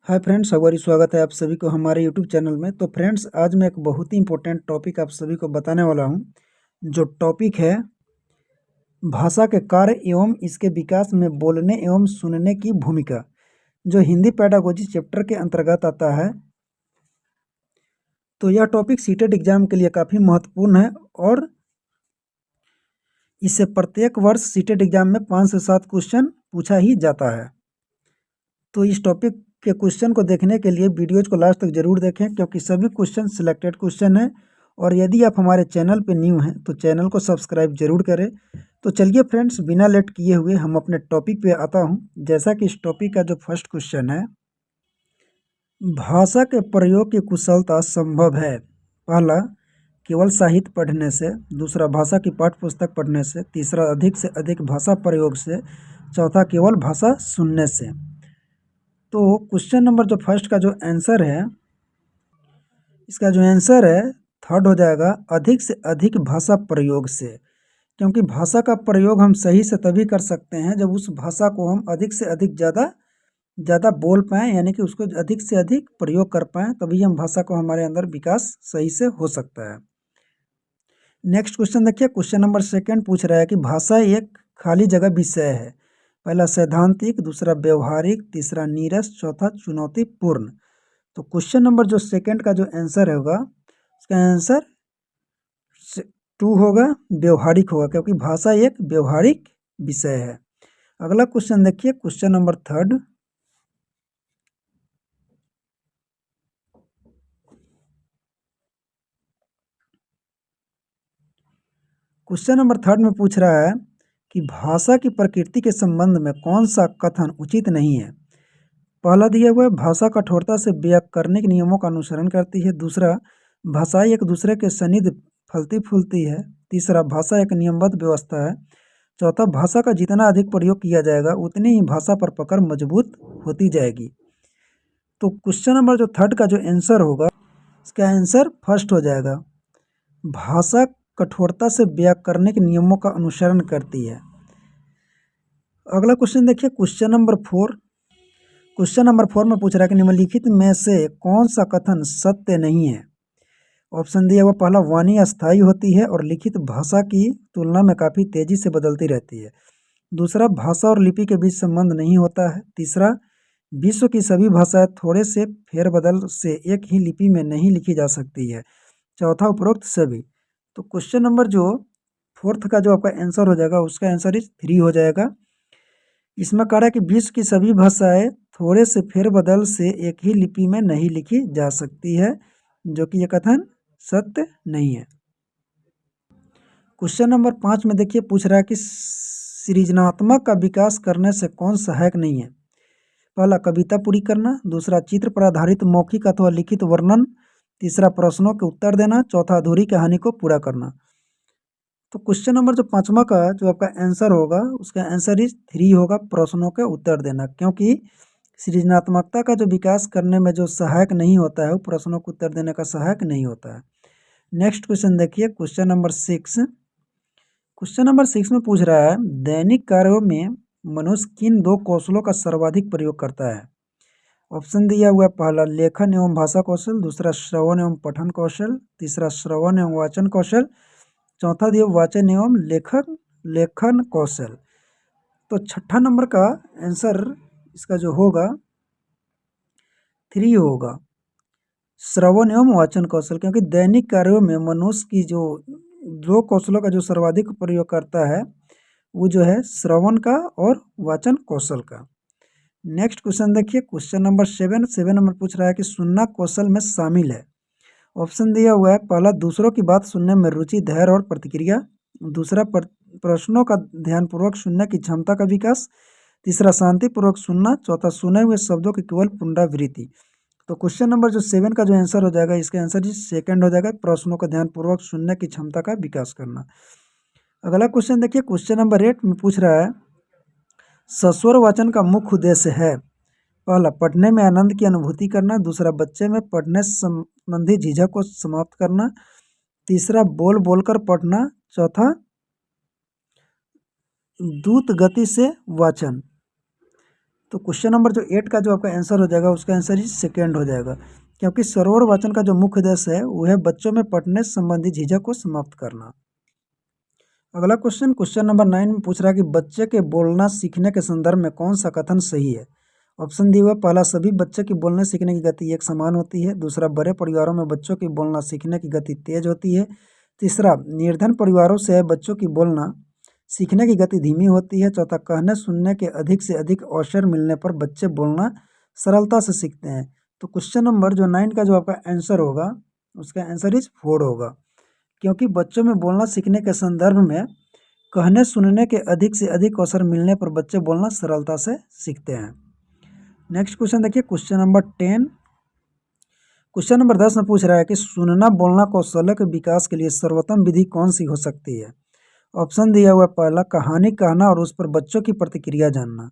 Hi friends, हमारी स्वागत है आप सभी को हमारे यूट्यूब चैनल में। तो फ्रेंड्स, आज मैं एक बहुत ही इंपॉर्टेंट टॉपिक आप सभी को बताने वाला हूं, जो टॉपिक है भाषा के कार्य एवं इसके विकास में बोलने एवं सुनने की भूमिका, जो हिंदी पेडागोजी चैप्टर के अंतर्गत आता है। तो यह टॉपिक सीटेट एग्जाम के लिए काफ़ी महत्वपूर्ण है और इससे प्रत्येक वर्ष सीटेट एग्जाम में 5 से 7 क्वेश्चन पूछा ही जाता है। तो इस टॉपिक के क्वेश्चन को देखने के लिए वीडियोज को लास्ट तक जरूर देखें, क्योंकि सभी क्वेश्चन सिलेक्टेड क्वेश्चन हैं। और यदि आप हमारे चैनल पर न्यू हैं तो चैनल को सब्सक्राइब जरूर करें। तो चलिए फ्रेंड्स, बिना लेट किए हुए हम अपने टॉपिक पे आता हूं। जैसा कि इस टॉपिक का जो फर्स्ट क्वेश्चन है, भाषा के प्रयोग की कुशलता संभव है। पहला, केवल साहित्य पढ़ने से। दूसरा, भाषा की पाठ्य पुस्तक पढ़ने से। तीसरा, अधिक से अधिक भाषा प्रयोग से। चौथा, केवल भाषा सुनने से। तो क्वेश्चन नंबर जो फर्स्ट का जो आंसर है, इसका जो आंसर है थर्ड हो जाएगा, अधिक से अधिक भाषा प्रयोग से। क्योंकि भाषा का प्रयोग हम सही से तभी कर सकते हैं जब उस भाषा को हम अधिक से अधिक ज़्यादा बोल पाएँ, यानी कि उसको अधिक से अधिक प्रयोग कर पाएँ, तभी हम भाषा को हमारे अंदर विकास सही से हो सकता है। नेक्स्ट क्वेश्चन देखिए, क्वेश्चन नंबर सेकंड पूछ रहा है कि भाषा एक खाली जगह विषय है। पहला सैद्धांतिक, दूसरा व्यवहारिक, तीसरा नीरस, चौथा चुनौतीपूर्ण। तो क्वेश्चन नंबर जो सेकंड का जो आंसर होगा, उसका आंसर 2 होगा, व्यवहारिक होगा, क्योंकि भाषा एक व्यवहारिक विषय है। अगला क्वेश्चन देखिए, question number third. Question number third में पूछ रहा है कि भाषा की प्रकृति के संबंध में कौन सा कथन उचित नहीं है। पहला दिया हुआ है, भाषा कठोरता से व्याकरणिक नियमों का अनुसरण करती है। दूसरा, भाषाएं एक दूसरे के सनिध फलती फूलती है। तीसरा, भाषा एक नियमबद्ध व्यवस्था है। चौथा, भाषा का जितना अधिक प्रयोग किया जाएगा उतनी ही भाषा पर पकड़ मजबूत होती जाएगी। तो क्वेश्चन नंबर जो थर्ड का जो आंसर होगा, इसका आंसर फर्स्ट हो जाएगा, भाषा कठोरता से व्याकरणिक नियमों का अनुसरण करती है। अगला क्वेश्चन देखिए, क्वेश्चन नंबर 4। क्वेश्चन नंबर 4 में पूछ रहा है कि निम्नलिखित में से कौन सा कथन सत्य नहीं है। ऑप्शन दिया हुआ, पहला, वाणी अस्थायी होती है और लिखित भाषा की तुलना में काफ़ी तेजी से बदलती रहती है। दूसरा, भाषा और लिपि के बीच संबंध नहीं होता है। तीसरा, विश्व की सभी भाषाएं थोड़े से फेरबदल से एक ही लिपि में नहीं लिखी जा सकती है। चौथा, उपरोक्त सभी। तो क्वेश्चन नंबर जो फोर्थ का जो आपका आंसर हो जाएगा, उसका आंसर इज 3 हो जाएगा। इसमें कह रहा है कि विश्व की सभी भाषाएं थोड़े से फेरबदल से एक ही लिपि में नहीं लिखी जा सकती है, जो कि यह कथन सत्य नहीं है। क्वेश्चन नंबर 5 में देखिए, पूछ रहा है कि सृजनात्मक का विकास करने से कौन सहायक नहीं है। पहला, कविता पूरी करना। दूसरा, चित्र पर आधारित मौखिक अथवा लिखित वर्णन। तीसरा, प्रश्नों के उत्तर देना। चौथा, अधूरी कहानी को पूरा करना। तो क्वेश्चन नंबर जो 5वां का जो आपका आंसर होगा, उसका आंसर इज 3 होगा, प्रश्नों के उत्तर देना। क्योंकि सृजनात्मकता का जो विकास करने में जो सहायक नहीं होता है, वो प्रश्नों को उत्तर देने का सहायक नहीं होता है। नेक्स्ट क्वेश्चन देखिए, क्वेश्चन नंबर 6। क्वेश्चन नंबर 6 में पूछ रहा है, दैनिक कार्यों में मनुष्य किन 2 कौशलों का सर्वाधिक प्रयोग करता है। ऑप्शन दिया हुआ है, पहला, लेखन एवं भाषा कौशल। दूसरा, श्रवण एवं पठन कौशल। तीसरा, श्रवण एवं वाचन कौशल। चौथा दिया, वाचन एवं लेखन कौशल। तो छठा नंबर का आंसर इसका जो होगा 3 होगा, श्रवण एवं वाचन कौशल। क्योंकि दैनिक कार्यों में मनुष्य की जो 2 कौशलों का जो सर्वाधिक प्रयोग करता है, वो जो है श्रवण का और वाचन कौशल का। नेक्स्ट क्वेश्चन देखिए, क्वेश्चन नंबर 7 नंबर पूछ रहा है कि सुनना कौशल में शामिल है। ऑप्शन दिया हुआ है, पहला, दूसरों की बात सुनने में रुचि, धैर्य और प्रतिक्रिया। दूसरा, प्रश्नों का ध्यानपूर्वक सुनने की क्षमता का विकास। तीसरा, शांतिपूर्वक सुनना। चौथा, सुने हुए शब्दों की केवल पुनरावृत्ति। तो क्वेश्चन नंबर जो 7 का जो आंसर हो जाएगा, इसका आंसर जी सेकंड हो जाएगा, प्रश्नों का ध्यानपूर्वक सुनने की क्षमता का विकास करना। अगला क्वेश्चन देखिए, क्वेश्चन नंबर 8 में पूछ रहा है, सस्वर वाचन का मुख्य उद्देश्य है। पहला, पढ़ने में आनंद की अनुभूति करना। दूसरा, बच्चे में पढ़ने संबंधी झिझक को समाप्त करना। तीसरा, बोल बोलकर पढ़ना। चौथा, द्रुत गति से वाचन। तो क्वेश्चन नंबर जो 8 का जो आपका आंसर हो जाएगा उसका आंसर इज सेकेंड हो जाएगा, क्योंकि सरोवर वाचन का जो मुख्य उद्देश्य है वो है बच्चों में पढ़ने संबंधी झिझक को समाप्त करना। अगला क्वेश्चन क्वेश्चन नंबर 9 में पूछ रहा है कि बच्चे के बोलना सीखने के संदर्भ में कौन सा कथन सही है। ऑप्शन दिया हुआ पहला, सभी बच्चे की बोलने सीखने की गति एक समान होती है। दूसरा, बड़े परिवारों में बच्चों की बोलना सीखने की गति तेज होती है। तीसरा, निर्धन परिवारों से बच्चों की बोलना सीखने की गति धीमी होती है। चौथा, कहने सुनने के अधिक से अधिक अवसर मिलने पर बच्चे बोलना सरलता से सीखते हैं। तो क्वेश्चन नंबर जो 9 का जो आपका आंसर होगा उसका आंसर इज 4 होगा, क्योंकि बच्चों में बोलना सीखने के संदर्भ में कहने सुनने के अधिक से अधिक अवसर मिलने पर बच्चे बोलना सरलता से सीखते हैं। नेक्स्ट क्वेश्चन देखिए क्वेश्चन नंबर 10। क्वेश्चन नंबर 10 में पूछ रहा है कि सुनना बोलना कौशल के विकास के लिए सर्वोत्तम विधि कौन सी हो सकती है। ऑप्शन दिया हुआ पहला, कहानी कहना और उस पर बच्चों की प्रतिक्रिया जानना।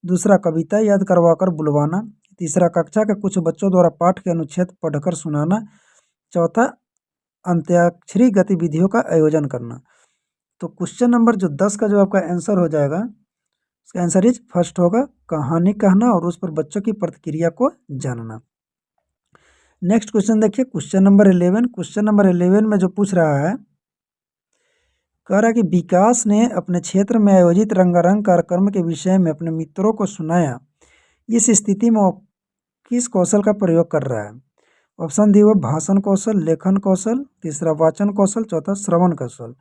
दूसरा, कविता याद करवाकर बुलवाना। तीसरा, कक्षा के कुछ बच्चों द्वारा पाठ के अनुच्छेद पढ़कर सुनाना। चौथा, अंत्याक्षरी गतिविधियों का आयोजन करना। तो क्वेश्चन नंबर जो 10 का जो आपका आंसर हो जाएगा उसका आंसर इज फर्स्ट होगा, कहानी कहना और उस पर बच्चों की प्रतिक्रिया को जानना। नेक्स्ट क्वेश्चन देखिए क्वेश्चन नंबर 11। क्वेश्चन नंबर 11 में जो पूछ रहा है, कह रहा है कि विकास ने अपने क्षेत्र में आयोजित रंगारंग कार्यक्रम के विषय में अपने मित्रों को सुनाया। इस स्थिति में वो किस कौशल का प्रयोग कर रहा है। ऑप्शन दिए हुए भाषण कौशल, लेखन कौशल, तीसरा वाचन कौशल, चौथा श्रवण कौशल।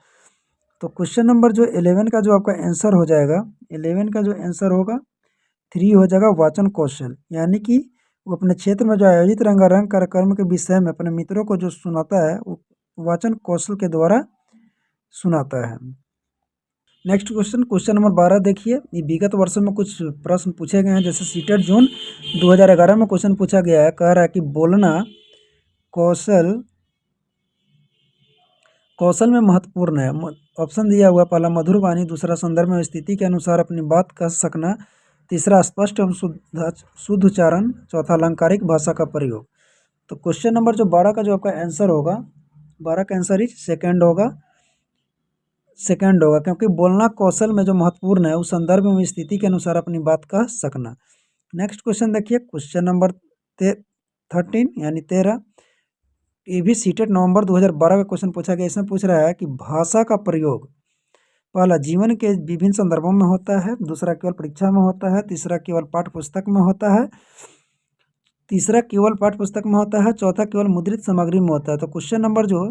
तो क्वेश्चन नंबर जो 11 का जो आपका आंसर हो जाएगा, 11 का जो आंसर होगा 3 हो जाएगा, वाचन कौशल। यानी कि वो अपने क्षेत्र में जो आयोजित रंगारंग कार्यक्रम के विषय में अपने मित्रों को जो सुनाता है वो वाचन कौशल के द्वारा सुनाता है। नेक्स्ट क्वेश्चन क्वेश्चन नंबर 12 देखिए, ये विगत वर्षों में कुछ प्रश्न पूछे गए हैं। जैसे सीटेट जून 2011 में क्वेश्चन पूछा गया है, कह रहा है कि बोलना कौशल कौशल में महत्वपूर्ण है। ऑप्शन दिया हुआ पहला, मधुर वाणी। दूसरा, संदर्भ में स्थिति के अनुसार अपनी बात कह सकना। तीसरा, स्पष्ट एवं शुद्ध उच्चारण। चौथा, अलंकारिक भाषा का प्रयोग। तो क्वेश्चन नंबर जो 12 का जो आपका आंसर होगा, 12 का आंसर ही सेकेंड होगा, सेकेंड होगा, क्योंकि बोलना कौशल में जो महत्वपूर्ण है उस संदर्भ में स्थिति के अनुसार अपनी बात कह सकना। नेक्स्ट क्वेश्चन देखिए क्वेश्चन नंबर 13 यानी 13। ये भी सीटेट नवंबर 2012 का क्वेश्चन पूछा गया। इसमें पूछ रहा है कि भाषा का प्रयोग पहला, जीवन के विभिन्न संदर्भों में होता है। दूसरा, केवल परीक्षा में होता है। तीसरा, केवल पाठ्य पुस्तक में होता है। तीसरा, केवल पाठ्य पुस्तक में होता है। चौथा, केवल मुद्रित सामग्री में होता है। तो क्वेश्चन नंबर जो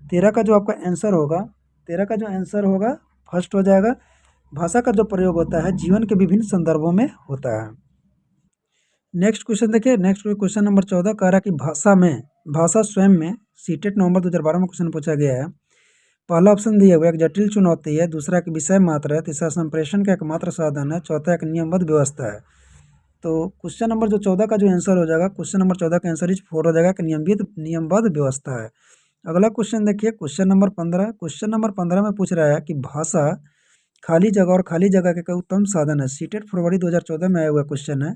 13 का जो आपका आंसर होगा, 13 का जो आंसर होगा फर्स्ट हो जाएगा। भाषा का जो प्रयोग होता है जीवन के विभिन्न संदर्भों में होता है। नेक्स्ट क्वेश्चन देखिए, नेक्स्ट क्वेश्चन नंबर 14 कह रहा है कि भाषा स्वयं में सीटेट नवंबर 2012 में क्वेश्चन पूछा गया है। पहला ऑप्शन दिया हुआ एक जटिल चुनौती है। दूसरा, एक विषय मात्र है। तीसरा, संप्रेषण का एकमात्र साधन है। चौथा, एक नियमबद्ध व्यवस्था है। तो क्वेश्चन नंबर जो 14 का जो आंसर हो जाएगा, क्वेश्चन नंबर 14 का आंसर इज 4 हो जाएगा कि नियमबद्ध व्यवस्था है। अगला क्वेश्चन देखिए क्वेश्चन नंबर 15। क्वेश्चन नंबर 15 में पूछ रहा है कि भाषा खाली जगह और खाली जगह का उत्तम साधन है। सीटेट फरवरी 2014 में आया हुआ क्वेश्चन है।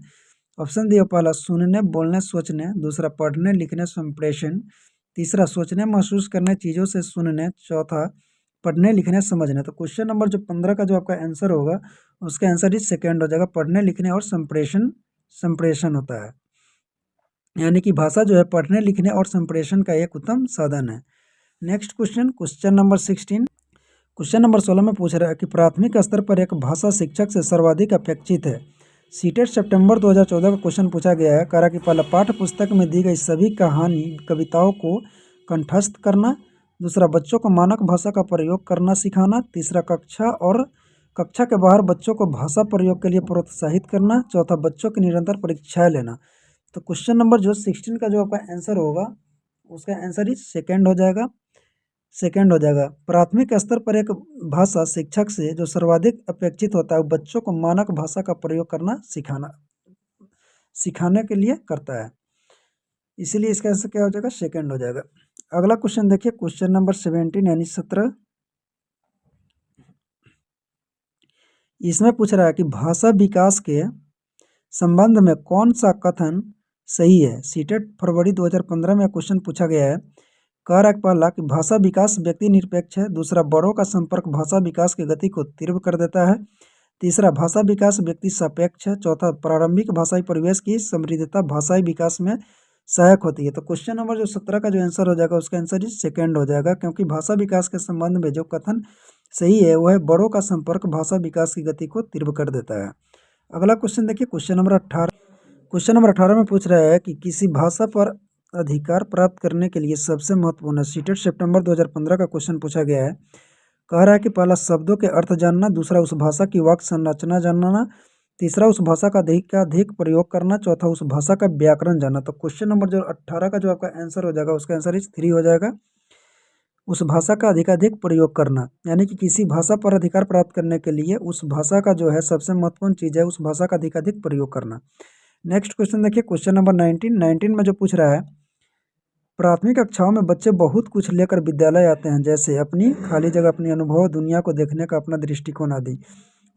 ऑप्शन दिया पहला, सुनने बोलने सोचने। दूसरा, पढ़ने लिखने संप्रेषण। तीसरा, सोचने महसूस करने चीज़ों से सुनने। चौथा, पढ़ने लिखने समझने। तो क्वेश्चन नंबर जो 15 का जो आपका आंसर होगा उसका आंसर इज सेकेंड हो जाएगा, पढ़ने लिखने और संप्रेषण होता है। यानी कि भाषा जो है पढ़ने लिखने और संप्रेषण का एक उत्तम साधन है। Next question question number 16। Question number 16 में पूछ रहा है कि प्राथमिक स्तर पर एक भाषा शिक्षक से सर्वाधिक अपेक्षित है। सीटेट सितंबर 2014 का क्वेश्चन पूछा गया है। कहा कि पहला, पाठ्य पुस्तक में दी गई सभी कहानी कविताओं को कंठस्थ करना। दूसरा, बच्चों को मानक भाषा का प्रयोग करना सिखाना। तीसरा, कक्षा के बाहर बच्चों को भाषा प्रयोग के लिए प्रोत्साहित करना। चौथा, बच्चों की निरंतर परीक्षाएं लेना। तो क्वेश्चन नंबर जो 16 का जो आपका आंसर होगा उसका आंसर ही सेकेंड हो जाएगा, सेकेंड हो जाएगा। प्राथमिक स्तर पर एक भाषा शिक्षक से जो सर्वाधिक अपेक्षित होता है बच्चों को मानक भाषा का प्रयोग करना सिखाने के लिए करता है, इसीलिए इसका आंसर क्या हो जाएगा, सेकेंड हो जाएगा। अगला क्वेश्चन देखिए क्वेश्चन नंबर 17 यानी 17। इसमें पूछ रहा है कि भाषा विकास के संबंध में कौन सा कथन सही है। सीटेट फरवरी 2015 में क्वेश्चन पूछा गया है। कह रहा है पहला कि भाषा विकास व्यक्ति निरपेक्ष है। दूसरा, बड़ों का संपर्क भाषा विकास की गति को तीव्र कर देता है। तीसरा भाषा विकास व्यक्ति सापेक्ष है। चौथा प्रारंभिक भाषाई परिवेश की समृद्धता भाषाई विकास में सहायक होती है। तो क्वेश्चन नंबर जो 17 का जो आंसर हो जाएगा उसका आंसर इज सेकेंड हो जाएगा, क्योंकि भाषा विकास के संबंध में जो कथन सही है वह है बड़ों का संपर्क भाषा विकास की गति को तीव्र कर देता है। अगला क्वेश्चन देखिए, क्वेश्चन नंबर 18 में पूछ रहा है कि किसी भाषा पर अधिकार प्राप्त करने के लिए सबसे महत्वपूर्ण सीटेट सितंबर 2015 का क्वेश्चन पूछा गया है। कह रहा है कि पहला शब्दों के अर्थ जानना, दूसरा उस भाषा की वाक्य संरचना जानना, तीसरा उस भाषा का अधिक प्रयोग करना, चौथा उस भाषा का व्याकरण जानना। तो क्वेश्चन नंबर जो 18 का जो आपका आंसर हो जाएगा उसका आंसर इज 3 हो जाएगा। उस भाषा का अधिकाधिक प्रयोग करना, यानी कि किसी भाषा पर अधिकार प्राप्त करने के लिए उस भाषा का जो है सबसे महत्वपूर्ण चीज़ है उस भाषा का अधिकाधिक प्रयोग करना। नेक्स्ट क्वेश्चन देखिए, क्वेश्चन नंबर 19 में जो पूछ रहा है, प्राथमिक कक्षाओं में बच्चे बहुत कुछ लेकर विद्यालय आते हैं, जैसे अपनी खाली जगह, अपनी अनुभव, दुनिया को देखने का अपना दृष्टिकोण आदि।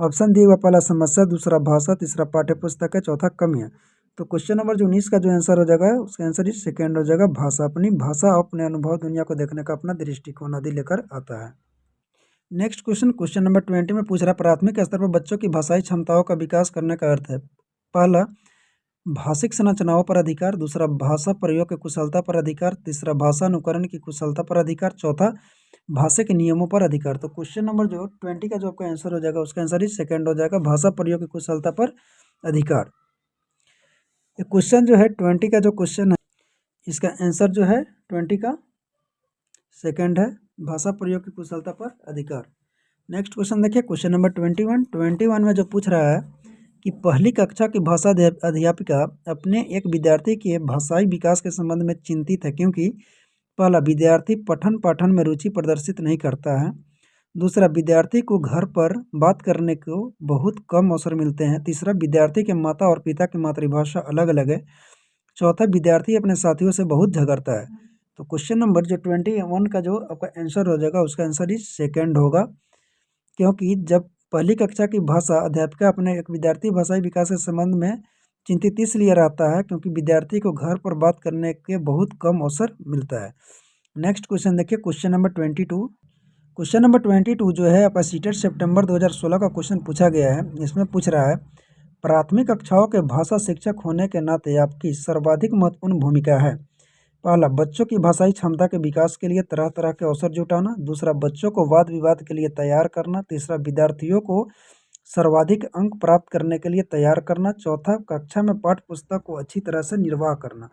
ऑप्शन दिए हुआ, पहला समस्या, दूसरा भाषा, तीसरा पाठ्य पुस्तक है, चौथा कमियाँ। तो क्वेश्चन नंबर जो 19 का जो आंसर हो जाएगा उसका आंसर इस सेकेंड हो जाएगा, भाषा। अपनी भाषा, अपने अनुभव, दुनिया को देखने का अपना दृष्टिकोण आदि लेकर आता है। नेक्स्ट क्वेश्चन नंबर 20 में पूछ रहा है, प्राथमिक स्तर पर बच्चों की भाषाई क्षमताओं का विकास करने का अर्थ है। पहला भाषिक संरचनाओं पर अधिकार, दूसरा भाषा प्रयोग की कुशलता पर अधिकार, तीसरा भाषा अनुकरण की कुशलता पर अधिकार, चौथा भाषा के नियमों पर अधिकार। तो क्वेश्चन नंबर जो 20 का जो आपका आंसर हो जाएगा उसका आंसर ही सेकंड हो जाएगा, भाषा प्रयोग की कुशलता पर अधिकार। ये क्वेश्चन जो है 20 का जो क्वेश्चन है इसका आंसर जो है 20 का सेकंड है, भाषा प्रयोग की कुशलता पर अधिकार। नेक्स्ट क्वेश्चन देखिए, क्वेश्चन नंबर 21 में जो पूछ रहा है कि पहली कक्षा की भाषा अध्यापिका अपने एक विद्यार्थी के भाषाई विकास के संबंध में चिंतित है, क्योंकि पहला विद्यार्थी पठन पाठन में रुचि प्रदर्शित नहीं करता है, दूसरा विद्यार्थी को घर पर बात करने को बहुत कम अवसर मिलते हैं, तीसरा विद्यार्थी के माता और पिता की मातृभाषा अलग अलग है, चौथा विद्यार्थी अपने साथियों से बहुत झगड़ता है। तो क्वेश्चन नंबर जो 21 का जो आपका आंसर हो जाएगा उसका आंसर ही सेकेंड होगा, क्योंकि जब पहली कक्षा की भाषा अध्यापिका अपने एक विद्यार्थी भाषाई विकास के संबंध में चिंतित इसलिए रहता है क्योंकि विद्यार्थी को घर पर बात करने के बहुत कम अवसर मिलता है। नेक्स्ट क्वेश्चन देखिए, क्वेश्चन नंबर 22 जो है आपका सीटेट सितंबर 2016 का क्वेश्चन पूछा गया है। इसमें पूछ रहा है, प्राथमिक कक्षाओं के भाषा शिक्षक होने के नाते आपकी सर्वाधिक महत्वपूर्ण भूमिका है। पहला, बच्चों की भाषाई क्षमता के विकास के लिए तरह तरह के अवसर जुटाना, दूसरा बच्चों को वाद विवाद के लिए तैयार करना, तीसरा विद्यार्थियों को सर्वाधिक अंक प्राप्त करने के लिए तैयार करना, चौथा कक्षा में पाठ्य पुस्तक को अच्छी तरह से निर्वाह करना।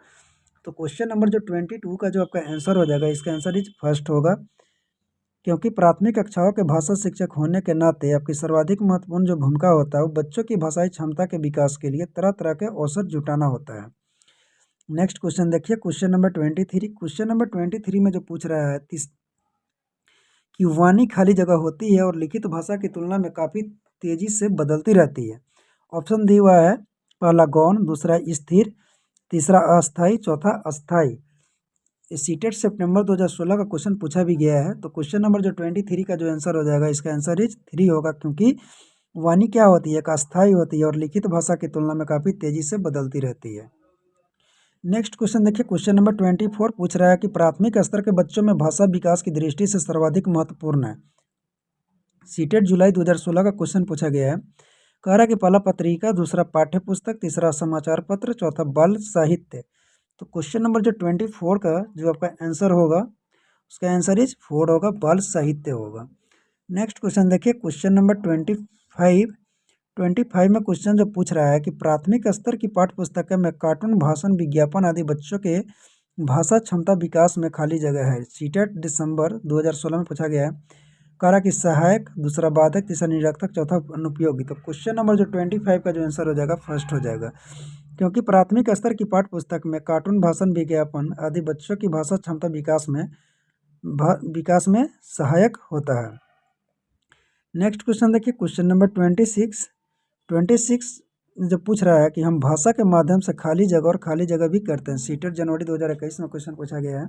तो क्वेश्चन नंबर जो 22 का जो आपका आंसर हो जाएगा इसका आंसर इज फर्स्ट होगा, क्योंकि प्राथमिक कक्षाओं के भाषा शिक्षक होने के नाते आपकी सर्वाधिक महत्वपूर्ण जो भूमिका होता है वो बच्चों की भाषाई क्षमता के विकास के लिए तरह तरह के अवसर जुटाना होता है। नेक्स्ट क्वेश्चन देखिए, क्वेश्चन नंबर 23 में जो पूछ रहा है कि वाणी खाली जगह होती है और लिखित भाषा की तुलना में काफ़ी तेजी से बदलती रहती है। ऑप्शन दिया हुआ है, पहला गौण, दूसरा स्थिर, तीसरा अस्थाई, चौथा अस्थाई। सीटेट सितंबर 2016 का क्वेश्चन पूछा भी गया है। तो क्वेश्चन नंबर जो 23 का जो आंसर हो जाएगा इसका आंसर इज 3 होगा, क्योंकि वाणी क्या होती है, अस्थाई होती है और लिखित भाषा की तुलना में काफ़ी तेजी से बदलती रहती है। नेक्स्ट क्वेश्चन देखिए, क्वेश्चन नंबर 24 पूछ रहा है कि प्राथमिक स्तर के बच्चों में भाषा विकास की दृष्टि से सर्वाधिक महत्वपूर्ण है। सीटेट जुलाई 2016 का क्वेश्चन पूछा गया है। कह रहा है कि पहला पत्रिका, दूसरा पाठ्य पुस्तक, तीसरा समाचार पत्र, चौथा बाल साहित्य। तो क्वेश्चन नंबर जो 24 का जो आपका आंसर होगा उसका आंसर इज 4 होगा, बाल साहित्य होगा। नेक्स्ट क्वेश्चन देखिए, क्वेश्चन नंबर 25 में क्वेश्चन जो पूछ रहा है कि प्राथमिक स्तर की पाठ्य पुस्तक में कार्टून, भाषण, विज्ञापन आदि बच्चों के भाषा क्षमता विकास में खाली जगह है। सीटेट दिसंबर 2016 में पूछा गया है। कह रहा कि सहायक, दूसरा बाधक, तीसरा निरर्थक, चौथा अनुपयोगी। तो क्वेश्चन नंबर जो 25 का जो आंसर हो जाएगा फर्स्ट हो जाएगा, क्योंकि प्राथमिक स्तर की पाठ्य पुस्तक में कार्टून, भाषण, विज्ञापन आदि बच्चों की भाषा क्षमता विकास में सहायक होता है। नेक्स्ट क्वेश्चन देखिए, क्वेश्चन नंबर 26 जो पूछ रहा है कि हम भाषा के माध्यम से खाली जगह और खाली जगह भी करते हैं। सीटेट जनवरी 2021 में क्वेश्चन पूछा गया है।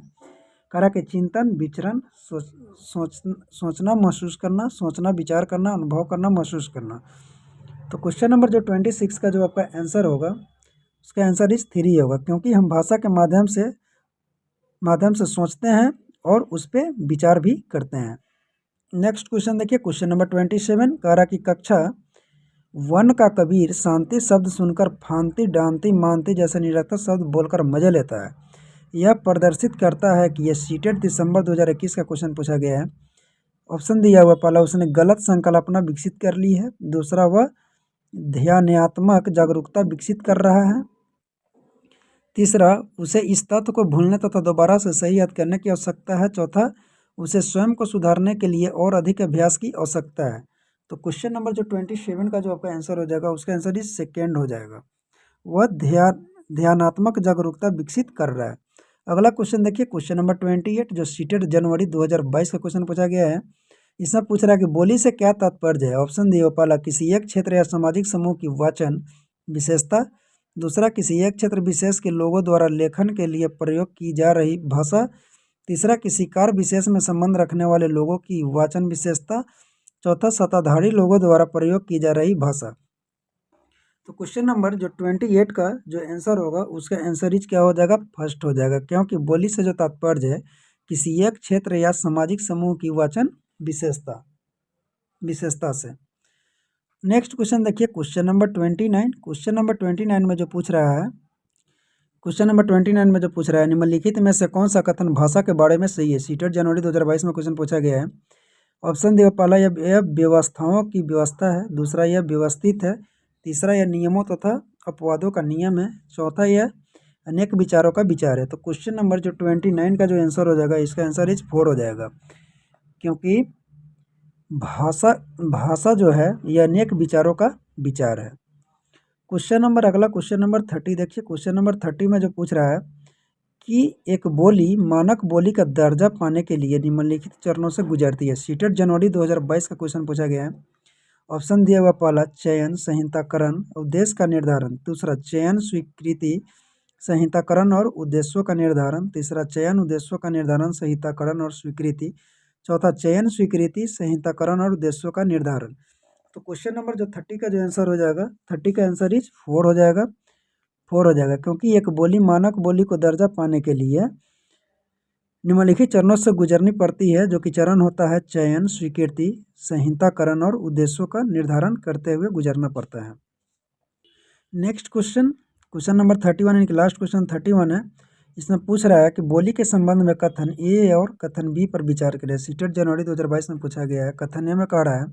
कह रहा कि चिंतन, विचरण, सोचना, महसूस करना, सोचना, विचार करना, अनुभव करना, महसूस करना। तो क्वेश्चन नंबर जो 26 का जो आपका आंसर होगा उसका आंसर इस 3 होगा, क्योंकि हम भाषा के माध्यम से सोचते हैं और उस पर विचार भी करते हैं। नेक्स्ट क्वेश्चन देखिए, क्वेश्चन नंबर 27 कह रहा कि वन का कबीर शांति शब्द सुनकर फांति डांति मानती जैसे निरर्थक शब्द बोलकर मजे लेता है। यह प्रदर्शित करता है कि यह सीटेट दिसंबर 2021 का क्वेश्चन पूछा गया है। ऑप्शन दिया हुआ पहला, उसने गलत संकल्पना विकसित कर ली है। दूसरा, वह ध्यानात्मक जागरूकता विकसित कर रहा है। तीसरा, उसे इस तथ्य को भूलने तथा दोबारा से सही याद करने की आवश्यकता है। चौथा, उसे स्वयं को सुधारने के लिए और अधिक अभ्यास की आवश्यकता है। तो क्वेश्चन नंबर जो 27 का जो आपका आंसर हो जाएगा, उसका आंसर इस सेकेंड हो जाएगा। वह ध्यानात्मक जागरूकता विकसित कर रहा है। अगला क्वेश्चन देखिए, क्वेश्चन नंबर 28 जो सीटेट जनवरी 2022 का क्वेश्चन पूछा गया है। इसमें पूछ रहा है कि बोली से क्या तात्पर्य है। ऑप्शन दिए पहला, किसी एक क्षेत्र या सामाजिक समूह की वाचन विशेषता। दूसरा, किसी एक क्षेत्र विशेष के लोगों द्वारा लेखन के लिए प्रयोग की जा रही भाषा। तीसरा, किसी कार्य विशेष में संबंध रखने वाले लोगों की वाचन विशेषता। चौथा, सत्ताधारी लोगों द्वारा प्रयोग की जा रही भाषा। तो क्वेश्चन नंबर जो 28 का जो आंसर होगा, उसका आंसर इज क्या हो जाएगा, फर्स्ट हो जाएगा, क्योंकि बोली से जो तात्पर्य है किसी एक क्षेत्र या सामाजिक समूह की वाचन विशेषता से। नेक्स्ट क्वेश्चन देखिए, क्वेश्चन नंबर 29। क्वेश्चन नंबर 29 में जो पूछ रहा है, निम्नलिखित में से कौन सा कथन भाषा के बारे में सही है। सीटेट जनवरी 2022 में क्वेश्चन पूछा गया है। ऑप्शन दिया पहला, यह व्यवस्थाओं की व्यवस्था है। दूसरा, यह व्यवस्थित है। तीसरा, यह नियमों तथा अपवादों का नियम है। चौथा, यह अनेक विचारों का विचार है। तो क्वेश्चन नंबर जो 29 का जो आंसर हो जाएगा, इसका आंसर इज 4 हो जाएगा, क्योंकि भाषा जो है यह अनेक विचारों का विचार है। अगला क्वेश्चन नंबर 30 देखिए। क्वेश्चन नंबर 30 में जो पूछ रहा है कि एक बोली मानक बोली का दर्जा पाने के लिए निम्नलिखित चरणों से गुजरती है। सीटेट जनवरी 2022 का क्वेश्चन पूछा गया है। ऑप्शन दिया हुआ पहला, चयन संहिताकरण उद्देश्य का निर्धारण। दूसरा, चयन स्वीकृति संहिताकरण और उद्देश्यों का निर्धारण। तीसरा, चयन उद्देश्यों का निर्धारण संहिताकरण और स्वीकृति। चौथा, चयन स्वीकृति संहिताकरण और उद्देश्यों का निर्धारण। तो क्वेश्चन नंबर जो 30 का जो आंसर हो जाएगा, 30 का आंसर इज 4 हो जाएगा, क्योंकि एक बोली मानक बोली को दर्जा पाने के लिए निम्नलिखित चरणों से गुजरनी पड़ती है, जो कि चरण होता है चयन, स्वीकृति, संहिताकरण और उद्देश्यों का निर्धारण करते हुए गुजरना पड़ता है। नेक्स्ट क्वेश्चन नंबर 31 यानी कि लास्ट क्वेश्चन 31 है। इसमें पूछ रहा है कि बोली के संबंध में कथन ए और कथन बी पर विचार करें। सीटेट जनवरी 2022 में पूछा गया है। कथन ए में कह रहा है,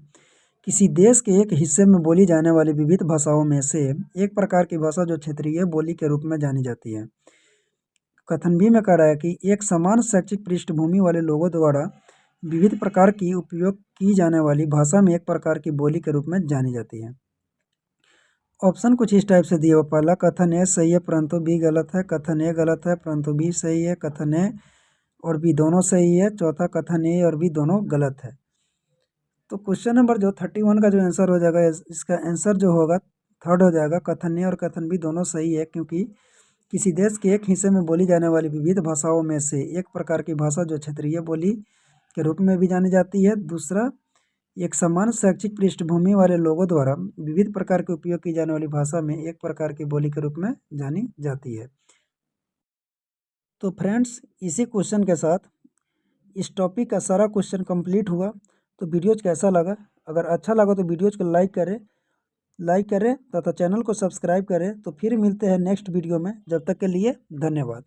किसी देश के एक हिस्से में बोली जाने वाली विविध भाषाओं में से एक प्रकार की भाषा जो क्षेत्रीय बोली के रूप में जानी जाती है। कथन बी में कह रहा है कि एक समान शैक्षिक पृष्ठभूमि वाले लोगों द्वारा विविध प्रकार की उपयोग की जाने वाली भाषा में एक प्रकार की बोली के रूप में जानी जाती है। ऑप्शन कुछ इस टाइप से दिया हुआ, पहला कथन ए सही है परंतु बी गलत है। कथन ए गलत है परंतु बी सही है। कथन ए और बी दोनों सही है। चौथा, कथन ए और बी दोनों गलत है। तो क्वेश्चन नंबर जो 31 का जो आंसर हो जाएगा, इसका आंसर जो होगा थर्ड हो जाएगा। कथन ए और कथन बी दोनों सही है, क्योंकि किसी देश के एक हिस्से में बोली जाने वाली विविध भाषाओं में से एक प्रकार की भाषा जो क्षेत्रीय बोली के रूप में भी जानी जाती है। दूसरा, एक समान शैक्षिक पृष्ठभूमि वाले लोगों द्वारा विविध प्रकार के उपयोग की जाने वाली भाषा में एक प्रकार की बोली के रूप में जानी जाती है। तो फ्रेंड्स, इसी क्वेश्चन के साथ इस टॉपिक का सारा क्वेश्चन कंप्लीट हुआ। तो वीडियोज कैसा लगा? अगर अच्छा लगा तो वीडियोज को लाइक करें तथा चैनल को सब्सक्राइब करें। तो फिर मिलते हैं नेक्स्ट वीडियो में, जब तक के लिए धन्यवाद।